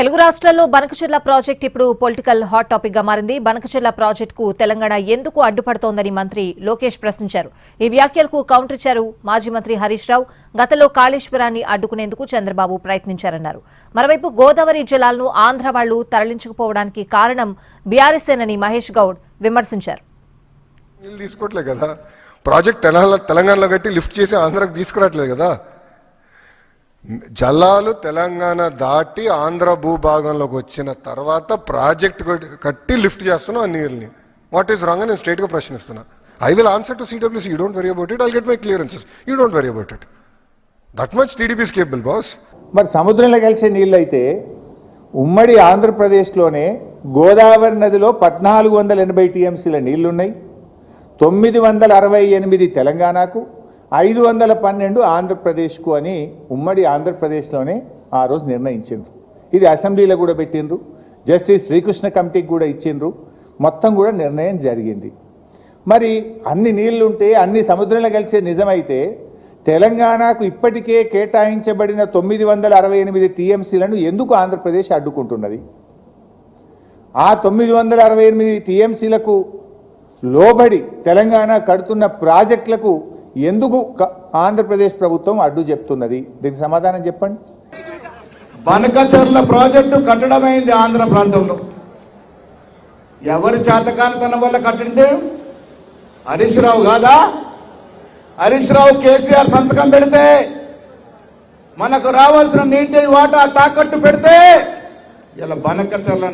తెలుగు రాష్ట్రాల్లో బనకచెర్ల ప్రాజెక్ట్ ఇప్పుడు political hot topic గా మారింది. బనకచెర్ల ప్రాజెక్టుకు తెలంగాణ ఎందుకు అడ్డుపడుతోందని మంత్రి లోకేష్ ప్రశ్నించారు. ఈ వ్యాఖ్యలకు కౌంటర్ ఇచ్చారు మాజీ మంత్రి హరీష్ రావు. గతంలో కాళేశ్వరాన్ని అడ్డుకునేందుకు చంద్రబాబు ప్రయత్నించారన్నారు. మరోవైపు గోదావరి జలాలను ఆంధ్ర వాళ్లు తరలించకపోవడానికి కారణం బీఆర్ఎస్ఏనని మహేష్ గౌడ్ విమర్శించారు. ప్రాజెక్ట్ తెలంగాణలో కట్టి లిఫ్ట్ చేసి ఆంధ్రాకి తీసుకురావట్లేదు కదా. జలాలు తెలంగాణ దాటి ఆంధ్ర భూభాగంలోకి వచ్చిన తర్వాత ప్రాజెక్ట్ కట్టి లిఫ్ట్ చేస్తున్నాం ఆ నీళ్ళని. వాట్ ఈస్ రాంగ్ అని నేను స్ట్రైట్గా ప్రశ్నిస్తున్నా. I will answer to CWC. You don't worry about it. I'll get my clearances. You don't worry about it. That much TDP is capable boss. మరి సముద్రంలో కలిసే నీళ్ళు అయితే ఉమ్మడి ఆంధ్రప్రదేశ్లోనే గోదావరి నదిలో 1480 టీఎంసీల నీళ్లున్నాయి. 968 తెలంగాణకు, 512 ఆంధ్రప్రదేశ్కు అని ఉమ్మడి ఆంధ్రప్రదేశ్లోనే ఆ రోజు నిర్ణయించిండ్రు. ఇది అసెంబ్లీలో కూడా పెట్టిండ్రు, జస్టిస్ శ్రీకృష్ణ కమిటీకి కూడా ఇచ్చిండ్రు. మొత్తం కూడా నిర్ణయం జరిగింది. మరి అన్ని నీళ్లుంటే అన్ని సముద్రంలో కలిసే నిజమైతే తెలంగాణకు ఇప్పటికే కేటాయించబడిన 968 టీఎంసీలను ఎందుకు ఆంధ్రప్రదేశ్ అడ్డుకుంటున్నది? ఆ 968 టీఎంసీలకు లోబడి తెలంగాణ కడుతున్న ప్రాజెక్టులకు ఎందుకు ఆంధ్రప్రదేశ్ ప్రభుత్వం అడ్డు చెప్తున్నది? దీనికి సమాధానం చెప్పండి. బనకచెర్ల ప్రాజెక్టు కట్టడమైంది ఆంధ్ర ప్రాంతంలో. ఎవరి చేతకానితనం వల్ల కట్టిందే? హరీష్ రావు కాదా? హరీష్ రావు కేసీఆర్ సంతకం పెడితే మనకు రావాల్సిన నీటి వాటా తాకట్టు పెడితే ఇలా బనకచెర్ల